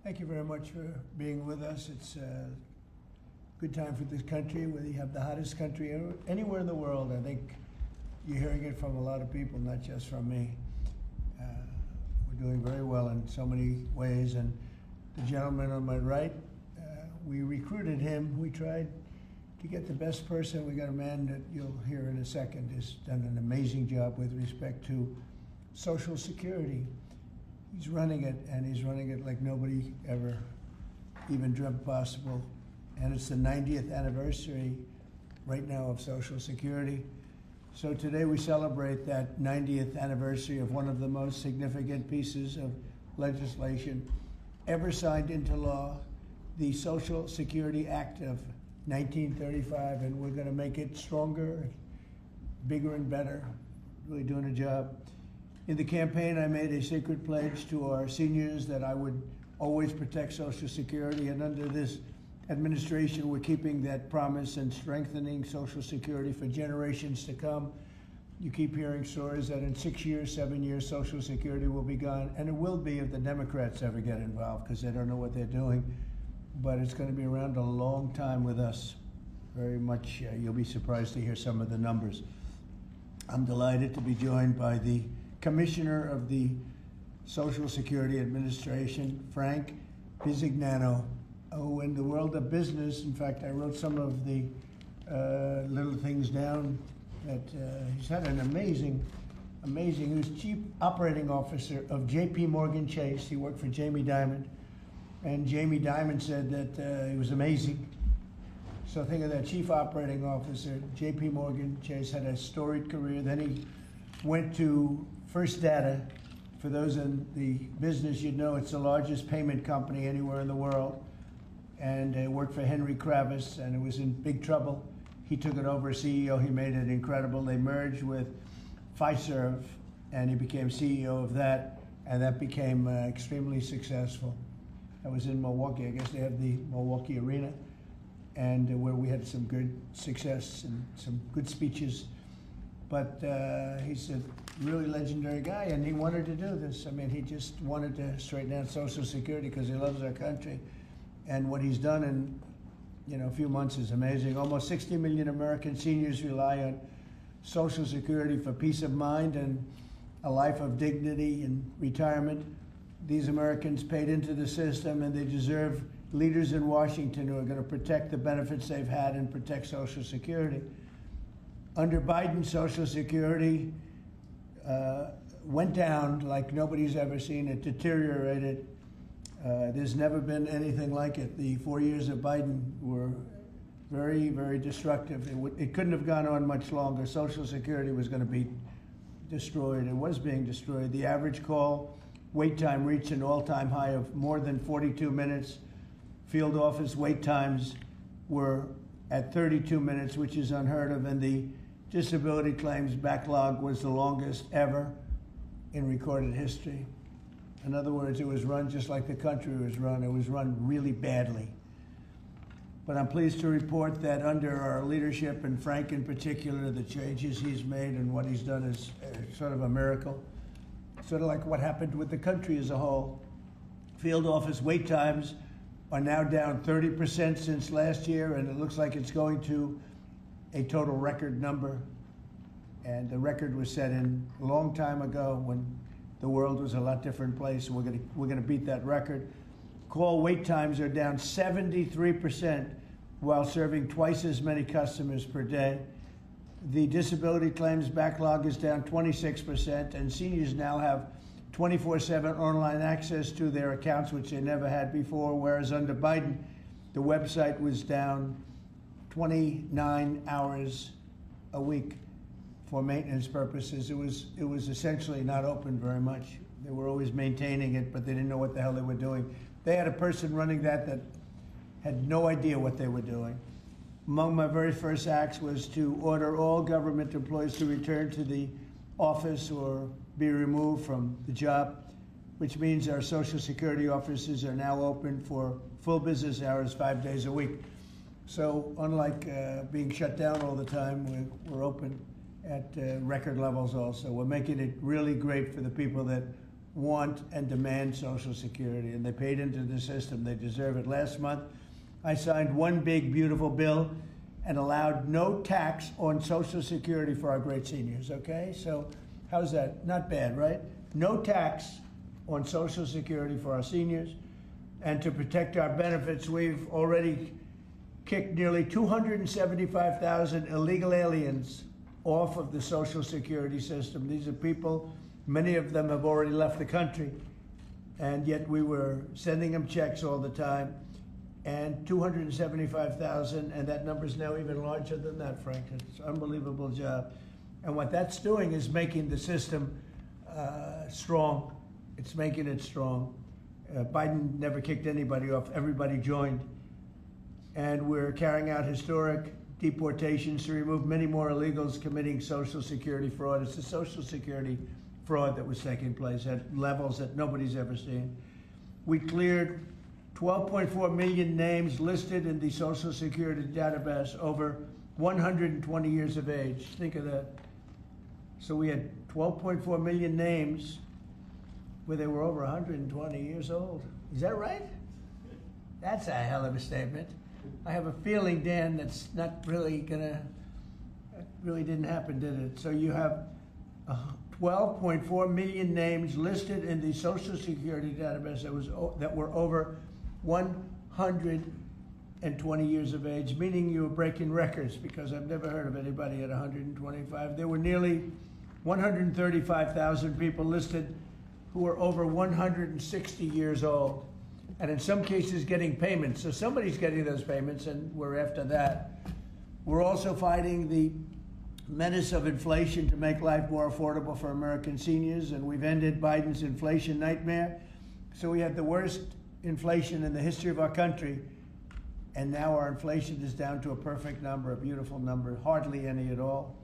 Thank you very much for being with us. It's a good time for this country, whether you have the hottest country anywhere in the world. I think you're hearing it from a lot of people, not just from me. We're doing very well in so many ways. And the gentleman on my right, we recruited him. We tried to get the best person. We got a man that you'll hear in a second has done an amazing job with respect to Social Security. He's running it, and he's running it like nobody ever even dreamt possible. And it's the 90th anniversary right now of Social Security. So today we celebrate that 90th anniversary of one of the most significant pieces of legislation ever signed into law, the Social Security Act of 1935, and we're going to make it stronger, bigger, and better. Really doing a job. In the campaign, I made a secret pledge to our seniors that I would always protect Social Security, and under this administration, we're keeping that promise and strengthening Social Security for generations to come. You keep hearing stories that in 6 years, 7 years, Social Security will be gone, and it will be if the Democrats ever get involved, because they don't know what they're doing. But it's going to be around a long time with us. Very much, you'll be surprised to hear some of the numbers. I'm delighted to be joined by the Commissioner of the Social Security Administration, Frank Bisignano, who in the world of business, in fact, I wrote some of the little things down that he's had an amazing, he was Chief Operating Officer of J.P. Morgan Chase. He worked for Jamie Dimon, and Jamie Dimon said that he was amazing. So think of that, Chief Operating Officer, J.P. Morgan Chase, had a storied career. Then he went to First Data. For those in the business, you'd know it's the largest payment company anywhere in the world. And worked for Henry Kravis, and it was in big trouble. He took it over as CEO. He made it incredible. They merged with Fiserv, and he became CEO of that, and that became extremely successful. I was in Milwaukee. I guess they have the Milwaukee Arena, and where we had some good success and some good speeches. But he's a really legendary guy, and he wanted to do this. I mean, he just wanted to straighten out Social Security because he loves our country. And what he's done in a few months is amazing. Almost 60 million American seniors rely on Social Security for peace of mind and a life of dignity and retirement. These Americans paid into the system, and they deserve leaders in Washington who are going to protect the benefits they've had and protect Social Security. Under Biden, Social Security went down like nobody's ever seen. It deteriorated. There's never been anything like it. The 4 years of Biden were very, very destructive. It couldn't have gone on much longer. Social Security was going to be destroyed. It was being destroyed. The average call wait time reached an all-time high of more than 42 minutes. Field office wait times were at 32 minutes, which is unheard of, and the disability claims backlog was the longest ever in recorded history. In other words, it was run just like the country was run. It was run really badly. But I'm pleased to report that under our leadership, and Frank in particular, the changes he's made and what he's done is sort of a miracle. Sort of like what happened with the country as a whole. Field office wait times are now down 30% since last year, and it looks like it's going to a total record number. And the record was set in a long time ago when the world was a lot different place. We're gonna beat that record. Call wait times are down 73% while serving twice as many customers per day. The disability claims backlog is down 26%, and seniors now have 24/7 online access to their accounts, which they never had before, whereas under Biden, the website was down 29 hours a week for maintenance purposes. It was essentially not open very much. They were always maintaining it, but they didn't know what the hell they were doing. They had a person running that had no idea what they were doing. Among my very first acts was to order all government employees to return to the office or be removed from the job, which means our Social Security offices are now open for full business hours 5 days a week. So unlike being shut down all the time, we're open at record levels also. We're making it really great for the people that want and demand Social Security, and they paid into the system. They deserve it. Last month, I signed one big, beautiful bill and allowed no tax on Social Security for our great seniors, okay? So how's that? Not bad, right? No tax on Social Security for our seniors. And to protect our benefits, we've already kicked nearly 275,000 illegal aliens off of the Social Security system. These are people, many of them have already left the country, and yet we were sending them checks all the time. And 275,000, and that number is now even larger than that, Frank. It's an unbelievable job. And what that's doing is making the system strong. It's making it strong. Biden never kicked anybody off. Everybody joined. And we're carrying out historic deportations to remove many more illegals committing Social Security fraud. It's the Social Security fraud that was taking place at levels that nobody's ever seen. We cleared 12.4 million names listed in the Social Security database over 120 years of age. Think of that. So we had 12.4 million names where they were over 120 years old. Is that right? That's a hell of a statement. I have a feeling, Dan, that's not really gonna, that really didn't happen, did it? So you have 12.4 million names listed in the Social Security database that were over 120 years of age, meaning you were breaking records, because I've never heard of anybody at 125. There were nearly 135,000 people listed who were over 160 years old, and in some cases getting payments. So somebody's getting those payments, and we're after that. We're also fighting the menace of inflation to make life more affordable for American seniors, and we've ended Biden's inflation nightmare. So we had the worst inflation in the history of our country, and now our inflation is down to a perfect number, a beautiful number, hardly any at all.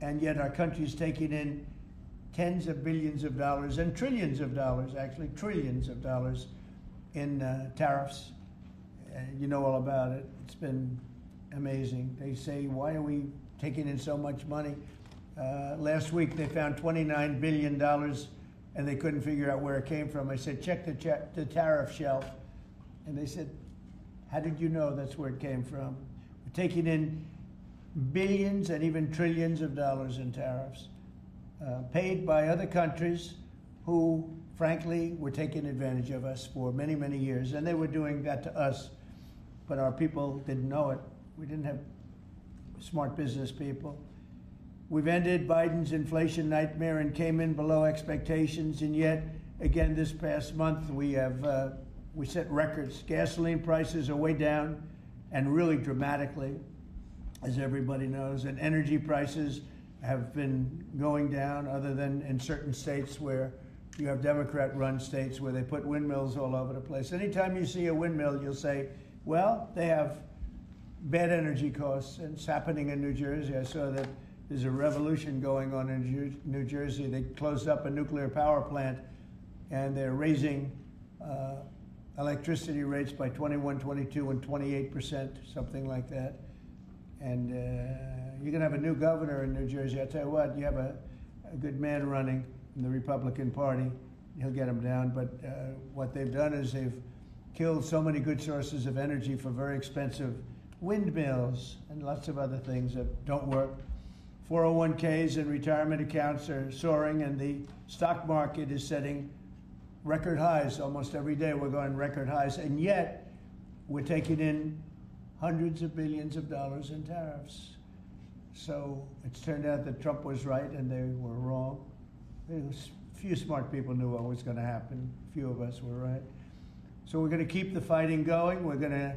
And yet our country is taking in tens of billions of dollars and trillions of dollars, actually trillions of dollars in tariffs. You know all about it. It's been amazing. They say, why are we taking in so much money? Last week they found $29 billion and they couldn't figure out where it came from. I said, check the tariff shelf. And they said, how did you know that's where it came from? We're taking in billions and even trillions of dollars in tariffs, paid by other countries who, frankly, were taking advantage of us for many, many years. And they were doing that to us, but our people didn't know it. We didn't have smart business people. We've ended Biden's inflation nightmare and came in below expectations, and yet, again, this past month, we set records. Gasoline prices are way down, and really dramatically, as everybody knows, and energy prices have been going down, other than in certain states where you have Democrat-run states where they put windmills all over the place. Anytime you see a windmill, you'll say, well, they have bad energy costs, and it's happening in New Jersey. I saw that there's a revolution going on in New Jersey. They closed up a nuclear power plant, and they're raising electricity rates by 21, 22, and 28%, something like that. And you're going to have a new governor in New Jersey. I tell you what, you have a good man running in the Republican Party. He'll get them down. But what they've done is they've killed so many good sources of energy for very expensive windmills and lots of other things that don't work. 401ks and retirement accounts are soaring, and the stock market is setting record highs. Almost every day we're going record highs, and yet we're taking in hundreds of billions of dollars in tariffs. So it's turned out that Trump was right and they were wrong. A few smart people knew what was going to happen. A few of us were right. So we're going to keep the fighting going. We're going to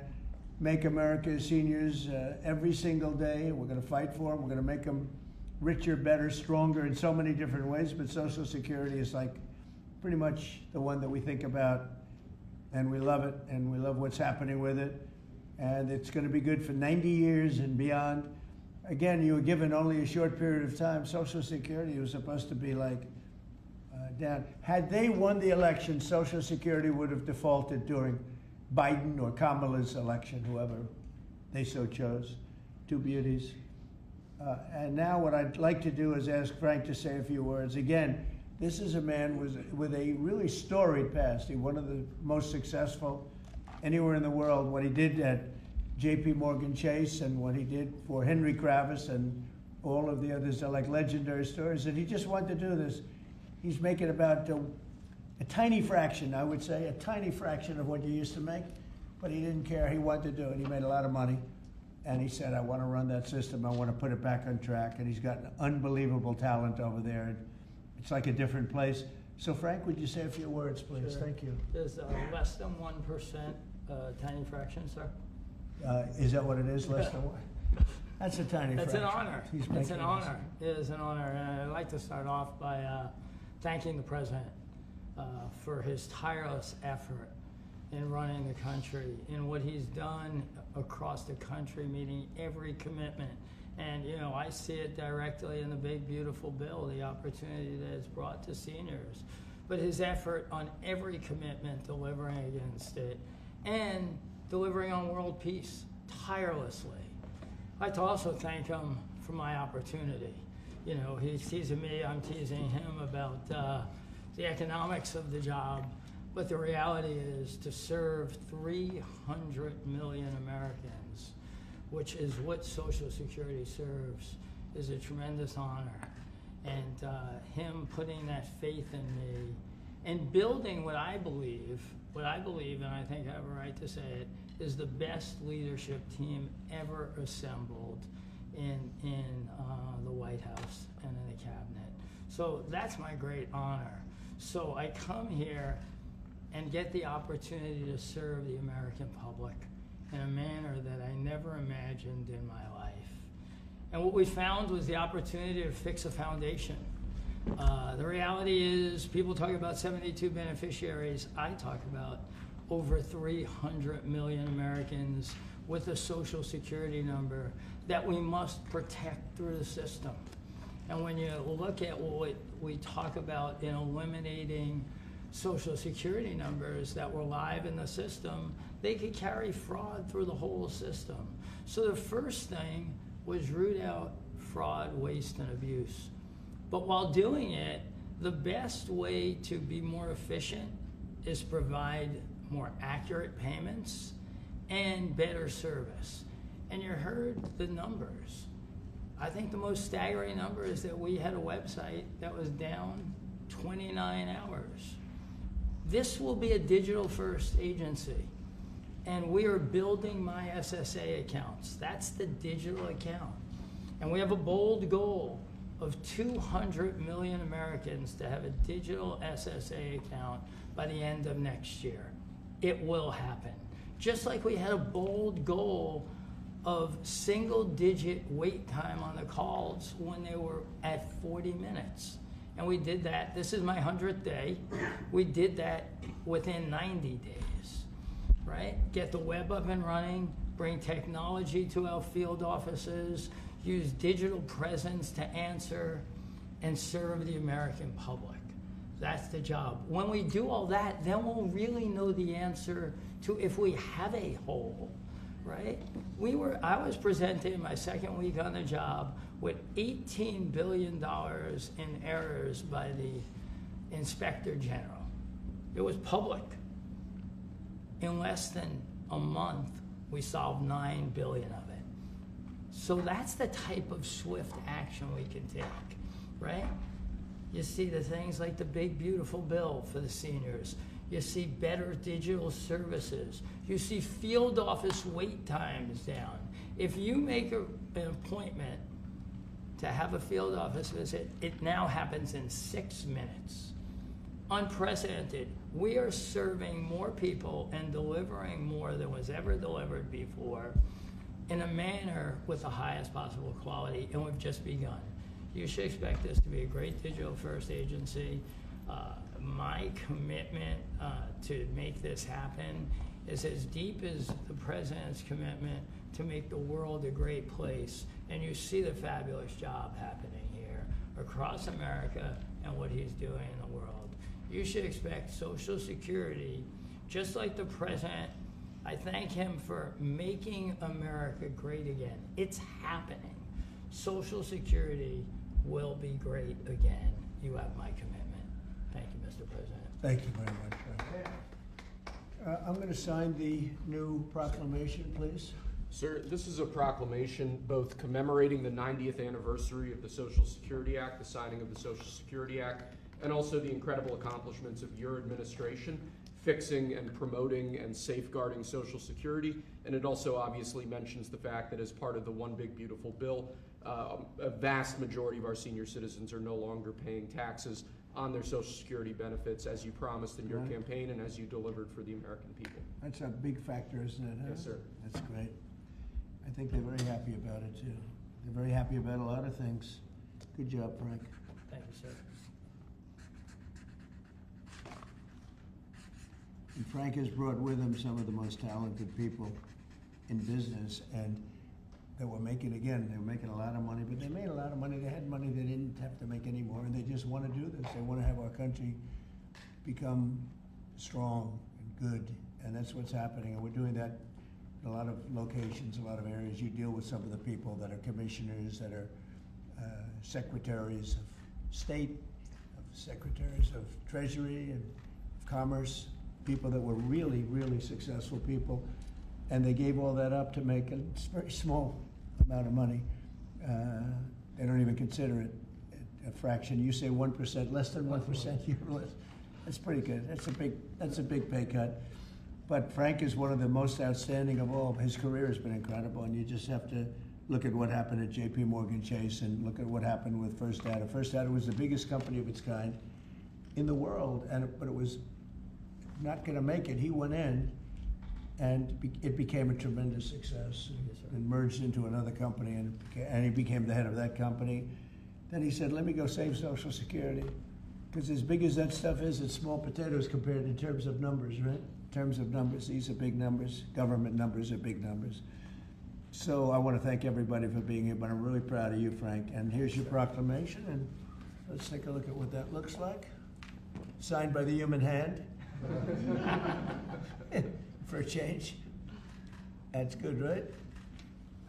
make America's seniors every single day. We're going to fight for them. We're going to make them richer, better, stronger in so many different ways. But Social Security is like pretty much the one that we think about, and we love it, and we love what's happening with it. And it's going to be good for 90 years and beyond. Again, you were given only a short period of time. Social Security was supposed to be like down. Had they won the election, Social Security would have defaulted during Biden or Kamala's election, whoever they so chose, two beauties. And now what I'd like to do is ask Frank to say a few words. Again, This is a man with a really storied past. He's one of the most successful anywhere in the world. What he did at J.P. Morgan Chase and what he did for Henry Kravis and all of the others are like legendary stories. And he just wanted to do this. He's making about a tiny fraction, I would say, a tiny fraction of what you used to make. But he didn't care. He wanted to do it. He made a lot of money. And he said, I want to run that system. I want to put it back on track. And he's got an unbelievable talent over there. It's like a different place. So Frank, would you say a few words, please? Sure. Thank you. Is less than 1% tiny fraction, sir? Is that what it is, less than one? That's a tiny That's fraction. an honor. It's an honor. It is an honor. And I'd like to start off by thanking the President for his tireless effort in running the country, in what he's done across the country, meeting every commitment. And, you know, I see it directly in the big, beautiful bill, the opportunity that it's brought to seniors. But his effort on every commitment, delivering against it, and delivering on world peace tirelessly. I'd like to also thank him for my opportunity. You know, he's teasing me, I'm teasing him about the economics of the job. But the reality is to serve 300 million Americans, which is what Social Security serves, is a tremendous honor. And him putting that faith in me and building what I believe, and I think I have a right to say it, is the best leadership team ever assembled in the White House and in the cabinet. So that's my great honor. So I come here and get the opportunity to serve the American public in a manner that I never imagined in my life. And what we found was the opportunity to fix a foundation. The reality is, people talk about 72 beneficiaries. I talk about over 300 million Americans with a Social Security number that we must protect through the system. And when you look at what we talk about in eliminating Social Security numbers that were live in the system, they could carry fraud through the whole system. So the first thing was root out fraud, waste, and abuse. But while doing it, the best way to be more efficient is provide more accurate payments and better service. And you heard the numbers. I think the most staggering number is that we had a website that was down 29 hours. This will be a digital-first agency, and we are building my SSA accounts. That's the digital account. And we have a bold goal of 200 million Americans to have a digital SSA account by the end of next year. It will happen. Just like we had a bold goal of single-digit wait time on the calls when they were at 40 minutes. And we did that. This is my 100th day. We did that within 90 days, right? Get the web up and running, bring technology to our field offices, use digital presence to answer, and serve the American public. That's the job. When we do all that, then we'll really know the answer to if we have a hole, right? I was presented in my second week on the job with $18 billion in errors by the Inspector General. It was public. In less than a month, we solved $9 billion of it. So that's the type of swift action we can take, right? You see the things like the big, beautiful bill for the seniors. You see better digital services. You see field office wait times down. If you make an appointment to have a field office visit, it now happens in 6 minutes. Unprecedented. We are serving more people and delivering more than was ever delivered before in a manner with the highest possible quality, and we've just begun. You should expect this to be a great digital-first agency. My commitment to make this happen is as deep as the President's commitment to make the world a great place. And you see the fabulous job happening here across America and what he's doing in the world. You should expect Social Security, just like the President. I thank him for making America great again. It's happening. Social Security will be great again. You have my commitment. Thank you, Mr. President. Thank you very much, Frank. I'm going to sign the new proclamation, please. Sir, this is a proclamation both commemorating the 90th anniversary of the Social Security Act, the signing of the Social Security Act, and also the incredible accomplishments of your administration fixing and promoting and safeguarding Social Security. And it also obviously mentions the fact that as part of the One Big Beautiful Bill, a vast majority of our senior citizens are no longer paying taxes on their Social Security benefits as you promised in your campaign and as you delivered for the American people. That's a big factor, isn't it? Huh? Yes, sir. That's great. I think they're very happy about it, too. They're very happy about a lot of things. Good job, Frank. Thank you, sir. And Frank has brought with him some of the most talented people in business, and that were making, again, they were making a lot of money, but they made a lot of money. They had money they didn't have to make anymore, and they just want to do this. They want to have our country become strong and good, and that's what's happening. And we're doing that in a lot of locations, a lot of areas. You deal with some of the people that are commissioners, that are secretaries of state, secretaries of treasury and of commerce, people that were really, really successful people. And they gave all that up to make a very small amount of money. They don't even consider it a fraction. You say 1%, less than 1%. That's pretty good. That's a big pay cut. But Frank is one of the most outstanding of all. His career has been incredible, and you just have to look at what happened at J.P. Morgan Chase and look at what happened with First Data. First Data was the biggest company of its kind in the world, but it was not going to make it. He went in, and it became a tremendous success. And merged into another company, and he became the head of that company. Then he said, let me go save Social Security. Because as big as that stuff is, it's small potatoes compared in terms of numbers, right? In terms of numbers, these are big numbers. Government numbers are big numbers. So I want to thank everybody for being here, but I'm really proud of you, Frank. And here's your proclamation, and let's take a look at what that looks like. Signed by the human hand. For a change. That's good, right?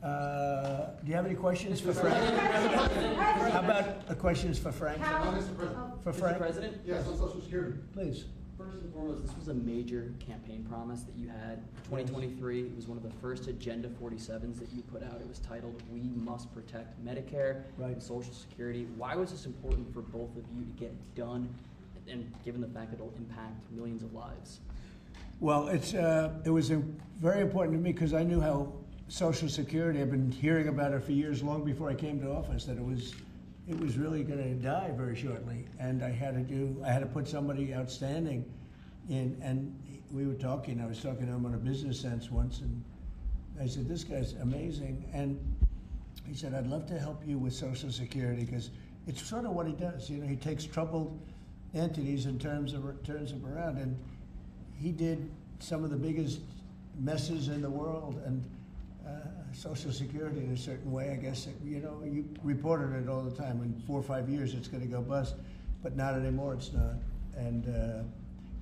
Do you have any questions for Frank? How about questions for Frank? Mr. President. For Frank? Mr. President? Yes, on Social Security. Please. First and foremost, this was a major campaign promise that you had. 2023, it was one of the first Agenda 47s that you put out. It was titled, We Must Protect Medicare and Social Security. Why was this important for both of you to get done, and given the fact that it'll impact millions of lives? Well, it was very important to me because I knew how Social Security, I've been hearing about it for years, long before I came to office, that it was really going to die very shortly. And I had to put somebody outstanding in, and we were talking, I was talking to him on a business sense once, and I said, this guy's amazing. And he said, I'd love to help you with Social Security, because it's sort of what he does. You know, he takes troubled entities and turns them around. And he did some of the biggest messes in the world, and Social Security in a certain way, I guess, you know, you reported it all the time. In 4 or 5 years, it's going to go bust, but not anymore, it's not. And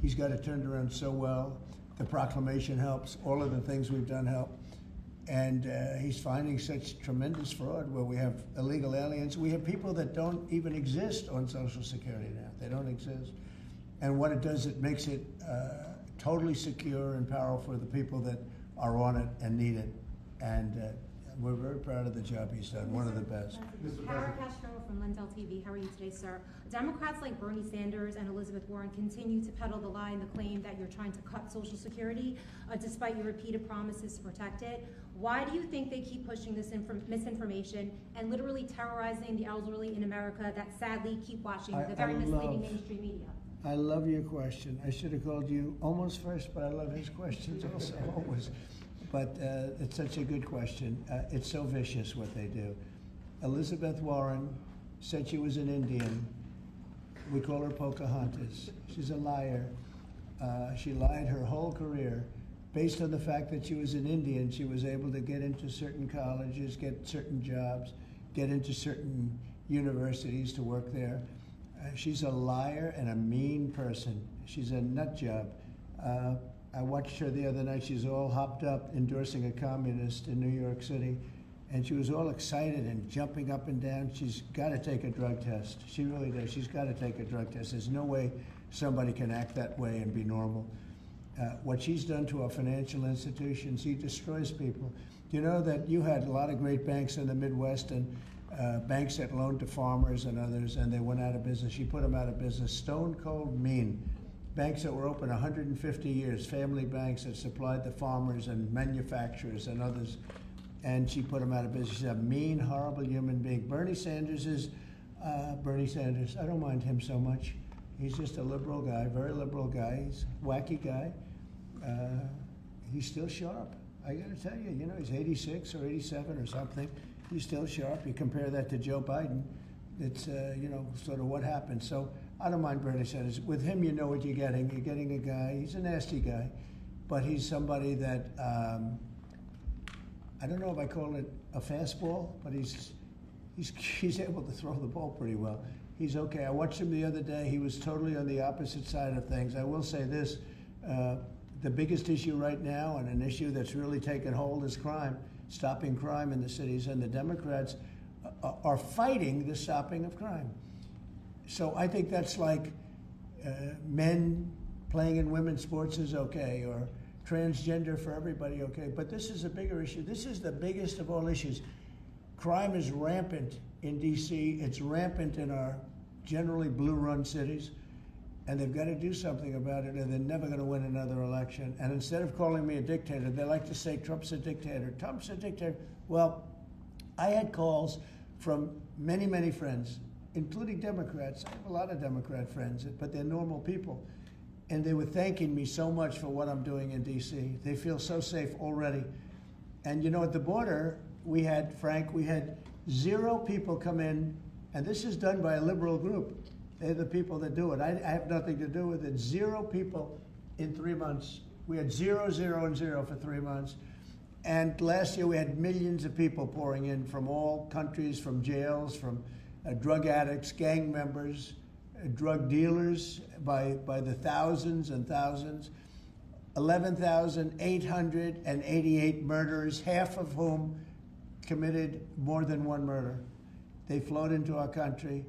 he's got it turned around so well. The proclamation helps. All of the things we've done help. And he's finding such tremendous fraud where we have illegal aliens. We have people that don't even exist on Social Security now. They don't exist. And what it does, it makes it totally secure and powerful for the people that are on it and need it. And we're very proud of the job he's done, one of the best. Kara Castro from Lindell TV. How are you today, sir? Democrats like Bernie Sanders and Elizabeth Warren continue to peddle the lie and the claim that you're trying to cut Social Security, despite your repeated promises to protect it. Why do you think they keep pushing this misinformation and literally terrorizing the elderly in America that sadly keep watching the very misleading mainstream media? I love your question. I should have called you almost first, but I love his questions also, always. But it's such a good question. It's so vicious what they do. Elizabeth Warren said she was an Indian. We call her Pocahontas. She's a liar. She lied her whole career. Based on the fact that she was an Indian, she was able to get into certain colleges, get certain jobs, get into certain universities to work there. She's a liar and a mean person. She's a nut job. I watched her the other night. She's all hopped up endorsing a communist in New York City. and she was all excited and jumping up and down. She's got to take a drug test. She really does. She's got to take a drug test. There's no way somebody can act that way and be normal. What she's done to our financial institutions, he destroys people. You know that you had a lot of great banks in the Midwest and banks that loaned to farmers and others, and they went out of business. She put them out of business. Stone cold mean. Banks that were open 150 years, family banks that supplied the farmers and manufacturers and others, and she put them out of business. She's a mean, horrible human being. Bernie Sanders is Bernie Sanders. I don't mind him so much. He's just a liberal guy, very liberal guy. He's a wacky guy. He's still sharp. I got to tell you, you know, he's 86 or 87 or something. He's still sharp. You compare that to Joe Biden, it's, you know, sort of what happened. So I don't mind Bernie Sanders. With him, you know what you're getting. You're getting a guy, he's a nasty guy, but he's somebody that, I don't know if I call it a fastball, but he's able to throw the ball pretty well. He's okay. I watched him the other day. He was totally on the opposite side of things. I will say this, the biggest issue right now, and an issue that's really taken hold, is crime, stopping crime in the cities, and the Democrats are fighting the stopping of crime. So I think that's like men playing in women's sports is okay, or transgender for everybody okay, but this is a bigger issue. This is the biggest of all issues. Crime is rampant in D.C., it's rampant in our generally blue-run cities, and they've got to do something about it, or they're never going to win another election. And instead of calling me a dictator, they like to say Trump's a dictator. Trump's a dictator. Well, I had calls from many, many friends, including Democrats. I have a lot of Democrat friends, but they're normal people. And they were thanking me so much for what I'm doing in D.C. They feel so safe already. And you know, at the border, we had 0 people come in, and this is done by a liberal group. They're the people that do it. I have nothing to do with it. 0 people in 3 months. We had 0, 0, and 0 for 3 months. And last year we had millions of people pouring in from all countries, from jails, from drug addicts, gang members, drug dealers by the thousands and thousands. 11,888 murderers, half of whom committed more than one murder. They flowed into our country,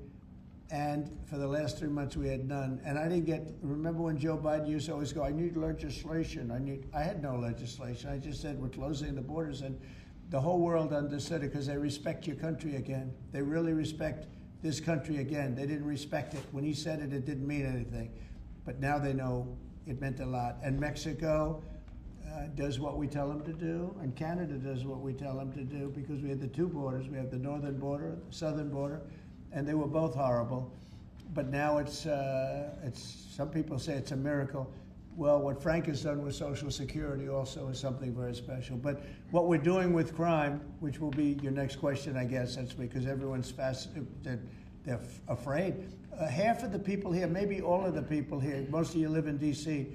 and for the last 3 months we had none. And I didn't get, remember when Joe Biden used to always go, I need legislation, I had no legislation. I just said we're closing the borders, and the whole world understood it because they respect your country again. They really respect this country again. They didn't respect it. When he said it, it didn't mean anything. But now they know it meant a lot. And Mexico does what we tell them to do, and Canada does what we tell them to do, because we had the 2 borders. We have the northern border, the southern border, and they were both horrible. But now it's some people say it's a miracle. Well, what Frank has done with Social Security also is something very special. But what we're doing with crime, which will be your next question, I guess, that's because everyone's they're afraid. Half of the people here, maybe all of the people here, most of you live in D.C.,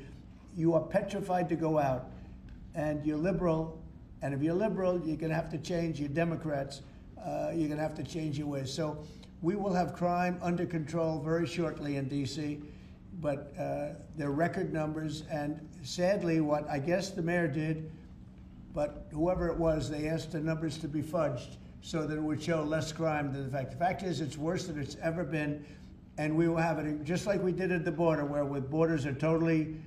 you are petrified to go out. And you're liberal, and if you're liberal, you're going to have to change. You're Democrats, you're going to have to change your ways. So we will have crime under control very shortly in D.C., but they're record numbers, and sadly, what I guess the mayor did, but whoever it was, they asked the numbers to be fudged so that it would show less crime than the fact. The fact is, it's worse than it's ever been, and we will have it just like we did at the border, where with borders are totally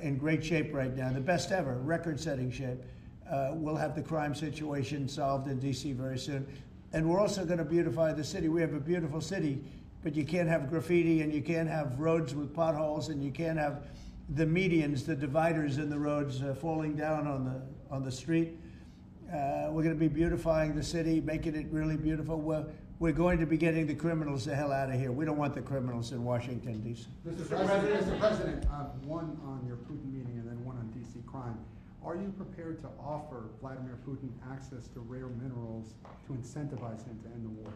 in great shape right now, the best ever, record-setting shape. We'll have the crime situation solved in D.C. very soon. And we're also going to beautify the city. We have a beautiful city, but you can't have graffiti, and you can't have roads with potholes, and you can't have the medians, the dividers in the roads falling down on the street. We're going to be beautifying the city, making it really beautiful. We're going to be getting the criminals the hell out of here. We don't want the criminals in Washington, D.C. Mr. President, one on your Putin meeting and then one on D.C. crime. Are you prepared to offer Vladimir Putin access to rare minerals to incentivize him to end the war?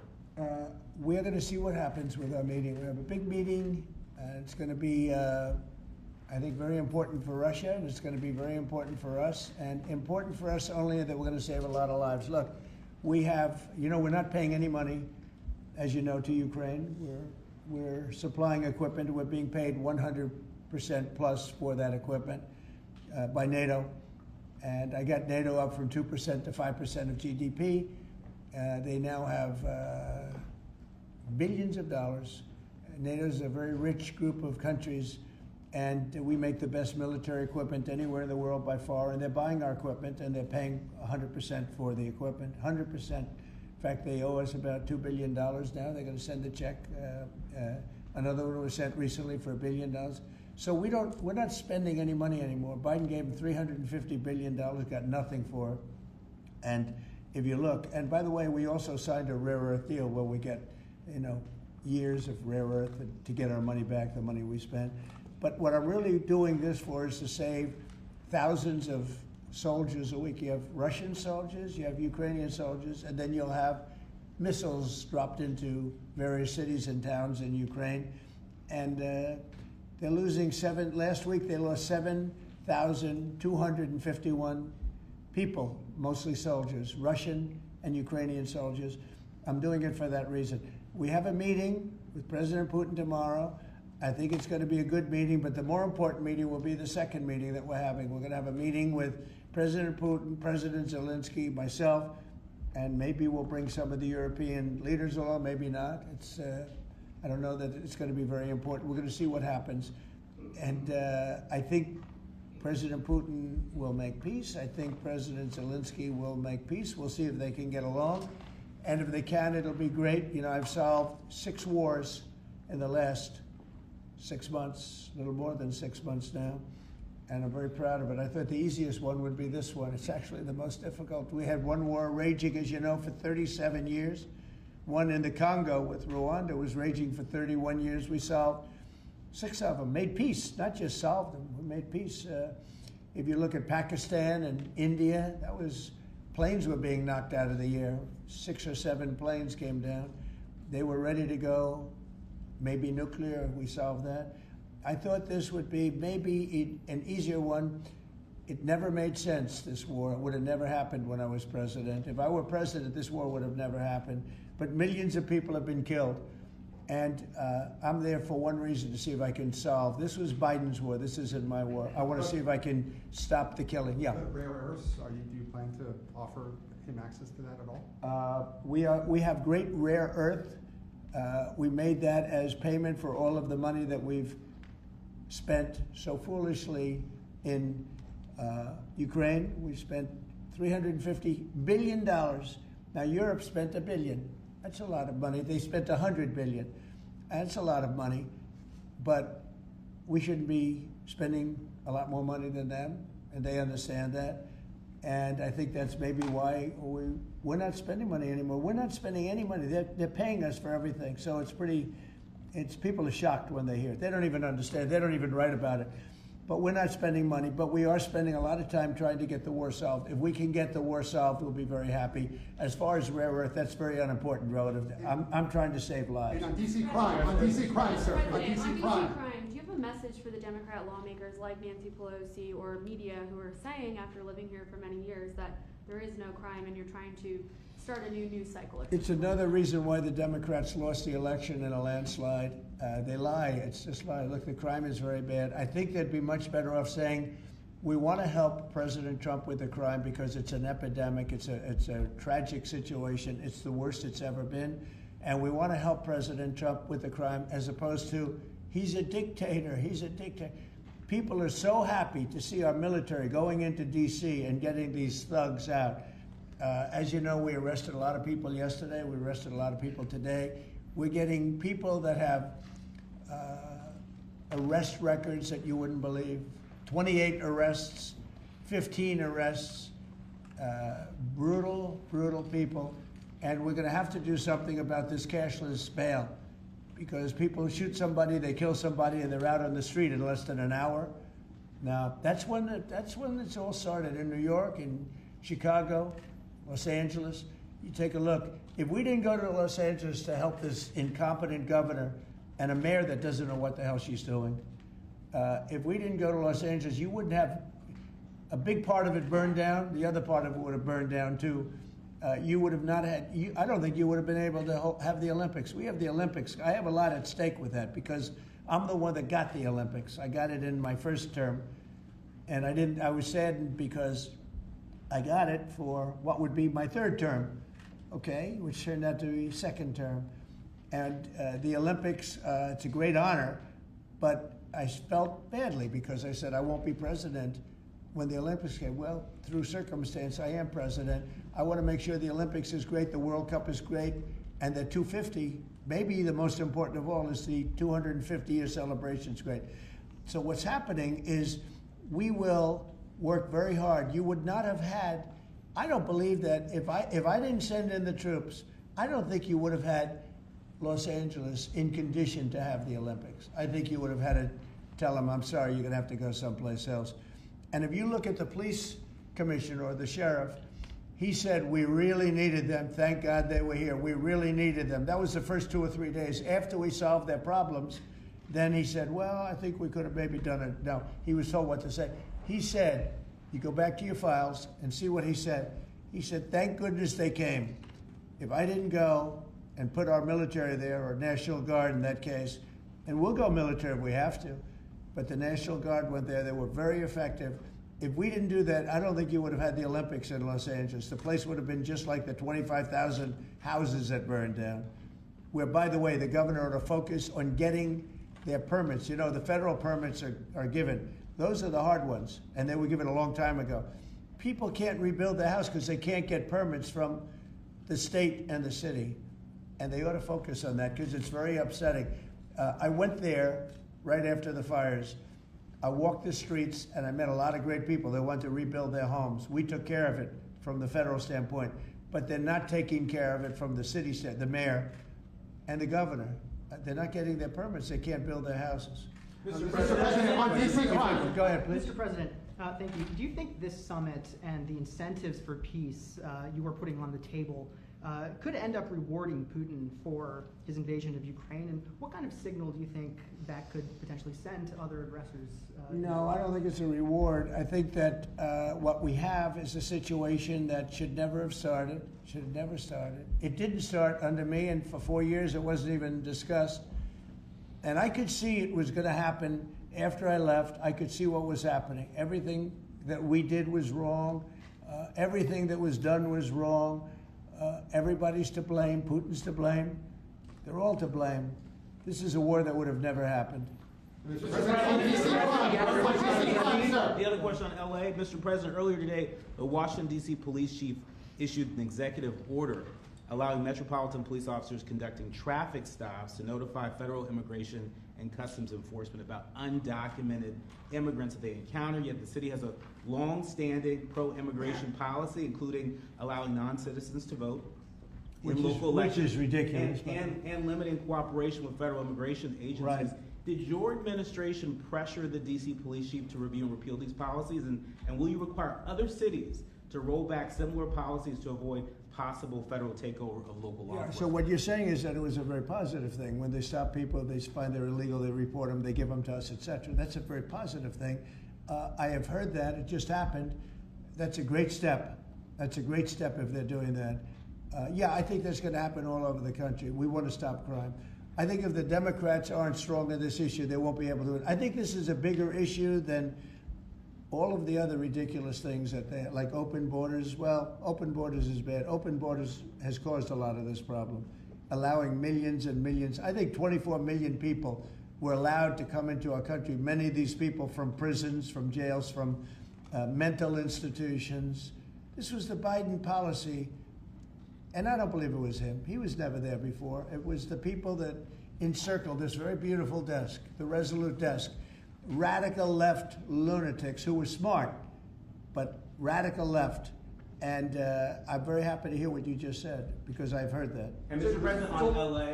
We're going to see what happens with our meeting. We have a big meeting. It's going to be, I think, very important for Russia, and it's going to be very important for us, and important for us only that we're going to save a lot of lives. Look, we have, we're not paying any money, as you know, to Ukraine. We're supplying equipment. We're being paid 100% plus for that equipment by NATO. And I got NATO up from 2% to 5% of GDP. They now have billions of dollars. NATO is a very rich group of countries, and we make the best military equipment anywhere in the world by far, and they're buying our equipment, and they're paying 100% for the equipment, 100%. In fact, they owe us about $2 billion now. They're going to send a check. Another one was sent recently for $1 billion. So we're not spending any money anymore. Biden gave them $350 billion, got nothing for it. And if you look, and by the way, we also signed a rare earth deal where we get, years of rare earth to get our money back, the money we spent. But what I'm really doing this for is to save thousands of soldiers a week. You have Russian soldiers, you have Ukrainian soldiers, and then you'll have missiles dropped into various cities and towns in Ukraine. And they're losing last week they lost 7,251 people, mostly soldiers, Russian and Ukrainian soldiers. I'm doing it for that reason. We have a meeting with President Putin tomorrow. I think it's going to be a good meeting, but the more important meeting will be the second meeting that we're having. We're going to have a meeting with President Putin, President Zelensky, myself, and maybe we'll bring some of the European leaders along, maybe not. I don't know that it's going to be very important. We're going to see what happens. And I think President Putin will make peace. I think President Zelensky will make peace. We'll see if they can get along. And if they can, it'll be great. I've solved 6 wars in the last 6 months, a little more than 6 months now, and I'm very proud of it. I thought the easiest one would be this one. It's actually the most difficult. We had one war raging, as you know, for 37 years. One in the Congo with Rwanda was raging for 31 years. We solved 6 of them, made peace, not just solved them, we made peace. If you look at Pakistan and India, planes were being knocked out of the air. 6 or 7 planes came down. They were ready to go. Maybe nuclear, we solved that. I thought this would be maybe an easier one. It never made sense, this war. It would have never happened when I was president. If I were president, this war would have never happened. But millions of people have been killed. And I'm there for one reason, to see if I can solve. This was Biden's war. This isn't my war. I want to see if I can stop the killing. Yeah. The rare earths, do you plan to offer him access to that at all? We have great rare earth. We made that as payment for all of the money that we've spent so foolishly in Ukraine. We spent $350 billion. Now Europe spent $1 billion. That's a lot of money. They spent $100 billion. That's a lot of money, but we shouldn't be spending a lot more money than them, and they understand that. And I think that's maybe why we're not spending money anymore. We're not spending any money. They're paying us for everything. So people are shocked when they hear it. They don't even understand. They don't even write about it. But we're not spending money, but we are spending a lot of time trying to get the war solved. If we can get the war solved, we'll be very happy. As far as rare earth, that's very unimportant relative. I'm trying to save lives. And on DC crime, sir, on DC crime. Do you have a message for the Democrat lawmakers like Nancy Pelosi or media who are saying, after living here for many years, that there is no crime and you're trying to start a new news cycle? It's another reason why the Democrats lost the election in a landslide. They lie. It's just lie. Look, the crime is very bad. I think they'd be much better off saying, we want to help President Trump with the crime because it's an epidemic. It's a tragic situation. It's the worst it's ever been. And we want to help President Trump with the crime, as opposed to, he's a dictator. He's a dictator. People are so happy to see our military going into D.C. and getting these thugs out. As you know, we arrested a lot of people yesterday. We arrested a lot of people today. We're getting people that have arrest records that you wouldn't believe. 28 arrests, 15 arrests, brutal, brutal people. And we're going to have to do something about this cashless bail, because people shoot somebody, they kill somebody, and they're out on the street in less than an hour. Now, that's when it's all started, in New York, in Chicago, Los Angeles. You take a look. If we didn't go to Los Angeles to help this incompetent governor and a mayor that doesn't know what the hell she's doing, if we didn't go to Los Angeles, you wouldn't have a big part of it burned down. The other part of it would have burned down too. You would have not had, I don't think you would have been able to have the Olympics. We have the Olympics. I have a lot at stake with that, because I'm the one that got the Olympics. I got it in my first term, and I was saddened because I got it for what would be my third term, okay, which turned out to be second term. And the Olympics, it's a great honor, but I felt badly because I said I won't be president when the Olympics came. Well, through circumstance, I am president. I want to make sure the Olympics is great, the World Cup is great, and the 250, maybe the most important of all, is the 250-year celebration is great. So what's happening is we will work very hard. You would not have had, I don't believe that if I didn't send in the troops, I don't think you would have had Los Angeles in condition to have the Olympics. I think you would have had to tell them, I'm sorry, you're going to have to go someplace else. And if you look at the police commissioner or the sheriff, he said, we really needed them. Thank God they were here. We really needed them. That was the first 2 or 3 days. After we solved their problems, then he said, well, I think we could have maybe done it. No, he was told what to say. He said, you go back to your files and see what he said. He said, thank goodness they came. If I didn't go and put our military there, or National Guard in that case, and we'll go military if we have to, but the National Guard went there. They were very effective. If we didn't do that, I don't think you would have had the Olympics in Los Angeles. The place would have been just like the 25,000 houses that burned down, where, by the way, the governor ought to focus on getting their permits. You know, the federal permits are given. Those are the hard ones, and they were given a long time ago. People can't rebuild their house because they can't get permits from the state and the city, and they ought to focus on that because it's very upsetting. I went there right after the fires. I walked the streets, and I met a lot of great people that want to rebuild their homes. We took care of it from the federal standpoint, but they're not taking care of it from the city standpoint, the mayor and the governor. They're not getting their permits. They can't build their houses. Mr. President, on DC crime. Go ahead, please. Mr. President, thank you. Do you think this summit and the incentives for peace you are putting on the table could end up rewarding Putin for his invasion of Ukraine? And what kind of signal do you think that could potentially send to other aggressors? No, I don't think it's a reward. I think that what we have is a situation that should never have started, should have never started. It didn't start under me, and for 4 years it wasn't even discussed. And I could see it was going to happen after I left. I could see what was happening. Everything that we did was wrong. Everything that was done was wrong. Everybody's to blame. Putin's to blame. They're all to blame. This is a war that would have never happened. Mr. President, on DC crime, sir. The other question on LA, Mr. President, earlier today, the Washington, D.C. police chief issued an executive order allowing metropolitan police officers conducting traffic stops to notify federal immigration and customs enforcement about undocumented immigrants that they encounter. Yet the city has a long-standing pro-immigration policy, including allowing non-citizens to vote in local elections. Which is ridiculous. And limiting cooperation with federal immigration agencies. Right. Did your administration pressure the D.C. police chief to review and repeal these policies? And will you require other cities to roll back similar policies to avoid possible federal takeover of local law enforcement? So what you're saying is that it was a very positive thing. When they stop people, they find they're illegal, they report them, they give them to us, etc. That's a very positive thing. I have heard that. It just happened. That's a great step. That's a great step if they're doing that. Yeah, I think that's going to happen all over the country. We want to stop crime. I think if the Democrats aren't strong on this issue, they won't be able to do it. I think this is a bigger issue than all of the other ridiculous things that they, like open borders. Well, open borders is bad. Open borders has caused a lot of this problem, allowing millions and millions. I think 24 million people were allowed to come into our country. Many of these people from prisons, from jails, from mental institutions. This was the Biden policy. And I don't believe it was him. He was never there before. It was the people that encircled this very beautiful desk, the Resolute desk. Radical left lunatics who were smart, but radical left. And I'm very happy to hear what you just said, because I've heard that. And Mr. President, on LA,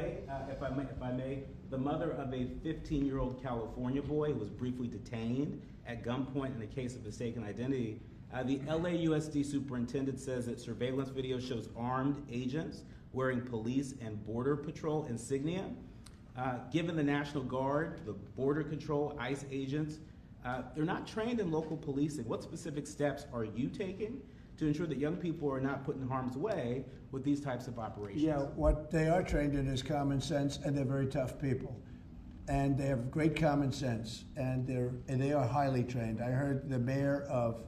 if I may, the mother of a 15-year-old California boy was briefly detained at gunpoint in a case of mistaken identity. The LAUSD superintendent says that surveillance video shows armed agents wearing police and border patrol insignia. Given the National Guard, the Border Control, ICE agents, they're not trained in local policing. What specific steps are you taking to ensure that young people are not put in harm's way with these types of operations? Yeah, what they are trained in is common sense, and they're very tough people. And they have great common sense, and they are highly trained. I heard the mayor of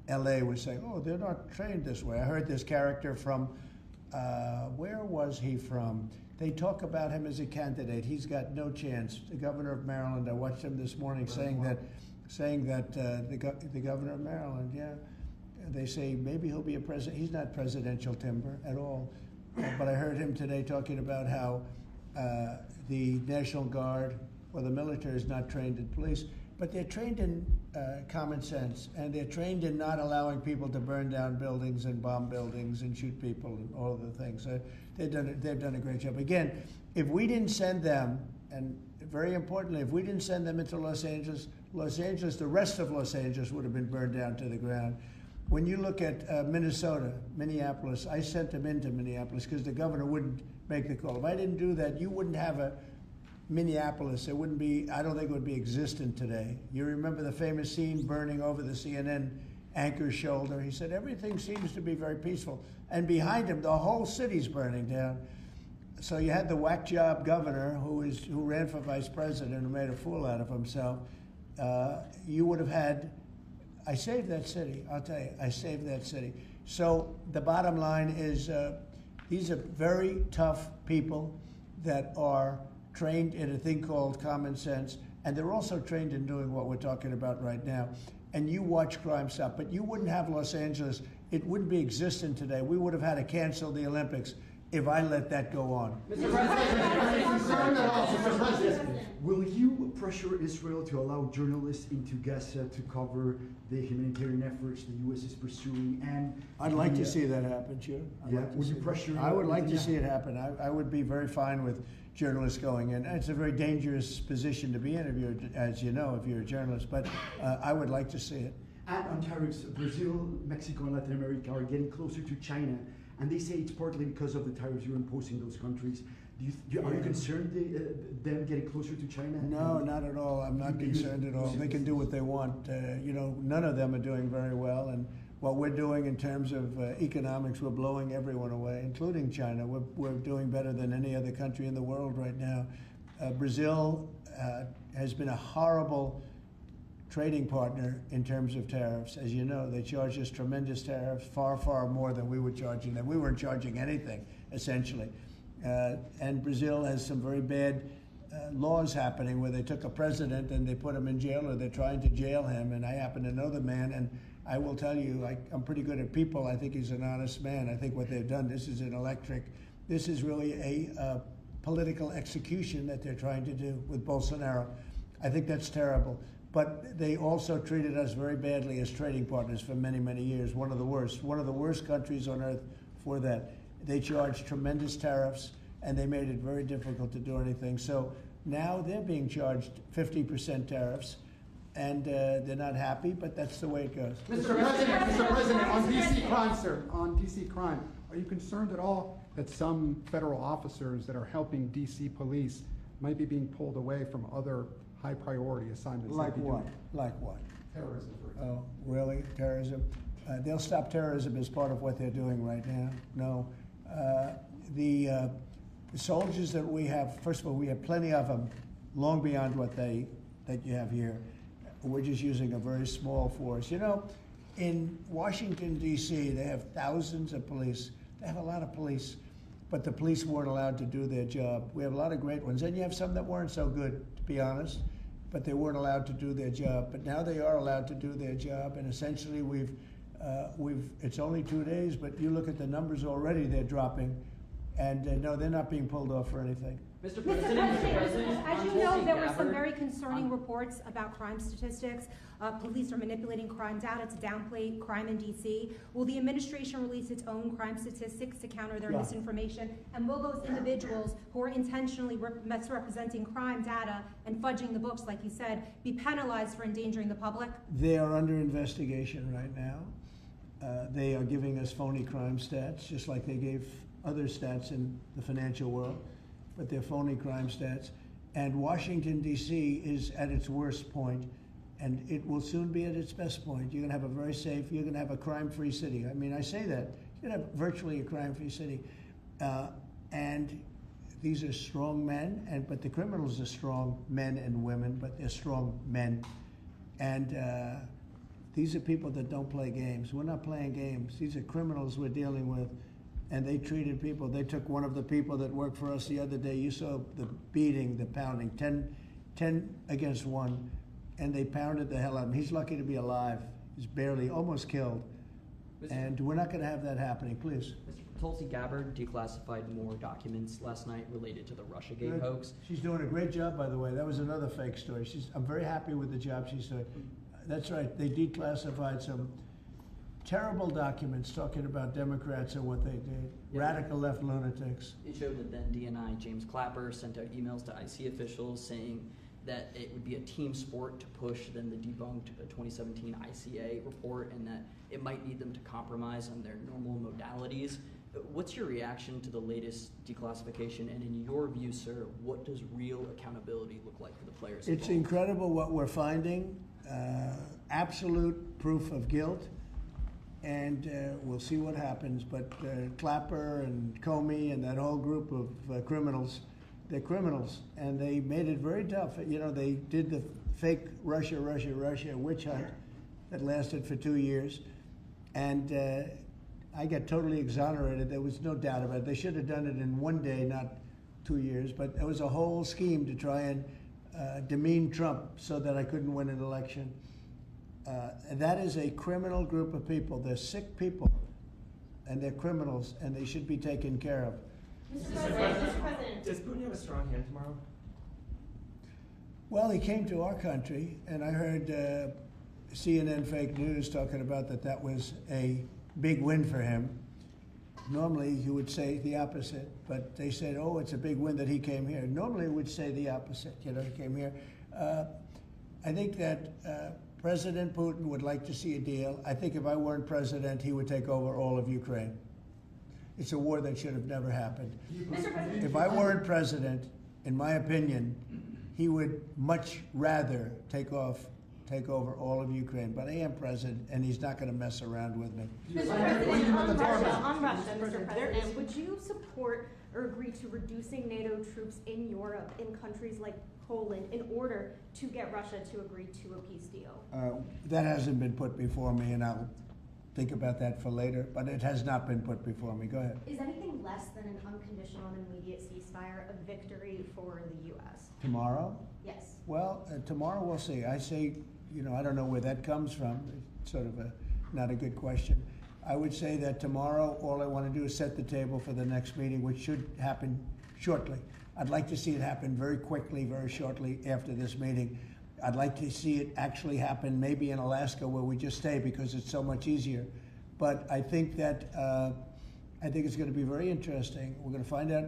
L.A. was saying, oh, they're not trained this way. I heard this character from, where was he from? They talk about him as a candidate. He's got no chance. The governor of Maryland, I watched him this morning saying that the governor of Maryland, yeah, they say maybe he'll be a president. He's not presidential timber at all. But I heard him today talking about how the National Guard or the military is not trained in police, but they're trained in common sense, and they're trained in not allowing people to burn down buildings and bomb buildings and shoot people and all of the things. They've done a great job. Again, if we didn't send them, and very importantly, if we didn't send them into Los Angeles, the rest of Los Angeles would have been burned down to the ground. When you look at Minnesota, Minneapolis, I sent them into Minneapolis because the governor wouldn't make the call. If I didn't do that, you wouldn't have a Minneapolis. It wouldn't be, I don't think it would be existent today. You remember the famous scene burning over the CNN anchor's shoulder? He said, everything seems to be very peaceful. And behind him, the whole city's burning down. So you had the whack job governor who ran for vice president who made a fool out of himself. You would have had, I saved that city, I'll tell you, I saved that city. So the bottom line is these are very tough people that are trained in a thing called common sense, and they're also trained in doing what we're talking about right now. And you watch crime stop, but you wouldn't have Los Angeles, it wouldn't be existent today. We would have had to cancel the Olympics if I let that go on. Mr. President, will you pressure Israel to allow journalists into Gaza to cover the humanitarian efforts the U.S. is pursuing? And I'd like to see that happen, sure. Would you pressure? I would like to see it happen. I would be very fine with journalists going in. It's a very dangerous position to be in, as you know, if you're a journalist, but I would like to see it. And on tariffs, Brazil, Mexico, and Latin America are getting closer to China, and they say it's partly because of the tariffs you're imposing those countries. Are you concerned them getting closer to China? No, not at all. I'm not concerned at all. They can do what they want. None of them are doing very well, and what we're doing in terms of economics, we're blowing everyone away, including China. We're doing better than any other country in the world right now. Brazil has been a horrible trading partner in terms of tariffs. As you know, they charge us tremendous tariffs, far, far more than we were charging them. We weren't charging anything, essentially. And Brazil has some very bad laws happening where they took a president and they put him in jail, or they're trying to jail him. And I happen to know the man, and I will tell you, I'm pretty good at people. I think he's an honest man. I think what they've done, this is really a political execution that they're trying to do with Bolsonaro. I think that's terrible. But they also treated us very badly as trading partners for many, many years. One of the worst countries on earth for that. They charged tremendous tariffs, and they made it very difficult to do anything. So now they're being charged 50% tariffs, and they're not happy, but that's the way it goes. Mr. President, on DC crime, sir, on DC crime, are you concerned at all that some federal officers that are helping DC police might be being pulled away from other high priority assignments? Like what? Like what? Terrorism, for example. Oh, really? Terrorism? They'll stop terrorism as part of what they're doing right now. No. The soldiers that we have, first of all, we have plenty of them, long beyond what that you have here. We're just using a very small force. You know, in Washington, D.C., they have thousands of police. They have a lot of police, but the police weren't allowed to do their job. We have a lot of great ones, and you have some that weren't so good, to be honest, but they weren't allowed to do their job. But now they are allowed to do their job, and essentially it's only 2 days, but you look at the numbers already, they're dropping, and no, they're not being pulled off for anything. Mr. Mr. President, President, as you know, Tulsi there were some Gabbard very concerning reports about crime statistics. Police are manipulating crime data to downplay crime in DC. Will the administration release its own crime statistics to counter their misinformation? And will those individuals who are intentionally misrepresenting crime data and fudging the books, like you said, be penalized for endangering the public? They are under investigation right now. They are giving us phony crime stats, just like they gave other stats in the financial world, but they're phony crime stats. And Washington, D.C. is at its worst point, and it will soon be at its best point. You're going to have a very safe, you're going to have a crime-free city. I mean, I say that. You're going to have virtually a crime-free city. And these are strong men, but the criminals are strong men and women, but they're strong men. And These are people that don't play games. We're not playing games. These are criminals we're dealing with. And they treated people. They took one of the people that worked for us the other day. You saw the beating, the pounding, 10 against 1. And they pounded the hell out of him. He's lucky to be alive. He's barely, almost killed. And we're not going to have that happening, please. Tulsi Gabbard declassified more documents last night related to the Russiagate Good. hoax. She's doing a great job, by the way. That was another fake story. I'm very happy with the job she's doing. That's right. They declassified some terrible documents talking about Democrats and what they did. Yeah. Radical left lunatics. It showed that then DNI James Clapper sent out emails to IC officials saying that it would be a team sport to push then the debunked 2017 ICA report, and that it might need them to compromise on their normal modalities. What's your reaction to the latest declassification, and in your view, sir, what does real accountability look like for the players It's involved? incredible what we're finding. Absolute proof of guilt. And we'll see what happens. But Clapper and Comey and that whole group of criminals, they're criminals. And they made it very tough. You know, they did the fake Russia witch hunt that lasted for 2 years. And I got totally exonerated. There was no doubt about it. They should have done it in 1 day, not 2 years. But it was a whole scheme to try and demean Trump so that I couldn't win an election. And that is a criminal group of people. They're sick people, and they're criminals, and they should be taken care of. Mr. President, does Putin have a strong hand tomorrow? Well, he came to our country, and I heard CNN fake news talking about that was a big win for him. Normally, you would say the opposite, but they said, oh, it's a big win that he came here. Normally, it would say the opposite, he came here. I think that President Putin would like to see a deal. I think if I weren't president, he would take over all of Ukraine. It's a war that should have never happened. Mr. President, If I weren't president, in my opinion, he would much rather take over all of Ukraine. But I am president, and he's not going to mess around with me. Mr. President, on Russia, Mr. President, would you support or agree to reducing NATO troops in Europe, in countries like Poland, in order to get Russia to agree to a peace deal? That hasn't been put before me, and I'll think about that for later, but it has not been put before me. Go ahead. Is anything less than an unconditional and immediate ceasefire a victory for the U.S.? Tomorrow? Yes. Well, tomorrow we'll see. I say, I don't know where that comes from. It's sort of not a good question. I would say that tomorrow, all I want to do is set the table for the next meeting, which should happen shortly. I'd like to see it happen very quickly, very shortly after this meeting. I'd like to see it actually happen maybe in Alaska, where we just stay because it's so much easier. But I think that it's going to be very interesting. We're going to find out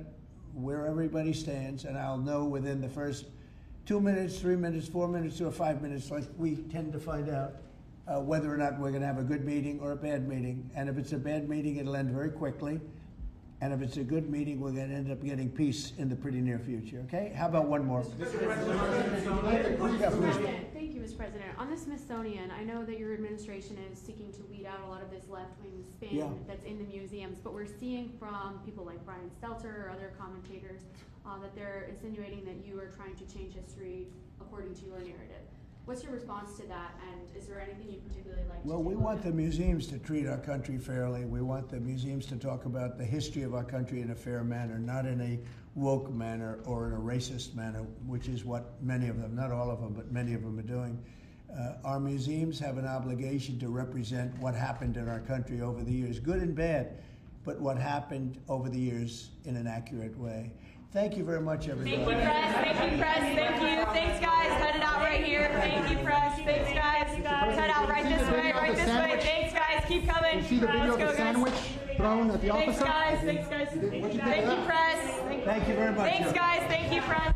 where everybody stands, and I'll know within the first 2 minutes, 3 minutes, 4 minutes, or 5 minutes, like we tend to find out whether or not we're going to have a good meeting or a bad meeting. And if it's a bad meeting, it'll end very quickly. And if it's a good meeting, we're going to end up getting peace in the pretty near future, okay? How about one more? Thank you, Mr. President. On the Smithsonian, I know that your administration is seeking to weed out a lot of this left-wing spin that's in the museums, but we're seeing from people like Brian Stelter or other commentators that they're insinuating that you are trying to change history according to your narrative. What's your response to that, and is there anything you'd particularly like to Well, we want the museums to treat our country fairly. We want the museums to talk about the history of our country in a fair manner, not in a woke manner or in a racist manner, which is what many of them, not all of them, but many of them are doing. Our museums have an obligation to represent what happened in our country over the years, good and bad, but what happened over the years in an accurate way. Thank you very much, everybody. Thank you, press. Thank you, press. Thank you. Thanks, guys. Headed out right here. Thank you, press. Thanks, guys. Head out right this way. Right this way. Thanks, guys. Keep coming. You see the video of the sandwich thrown at the officer? Thanks, guys. Thanks, guys. Thank you, press. Thank you very much. Thanks, guys. Thank you, press.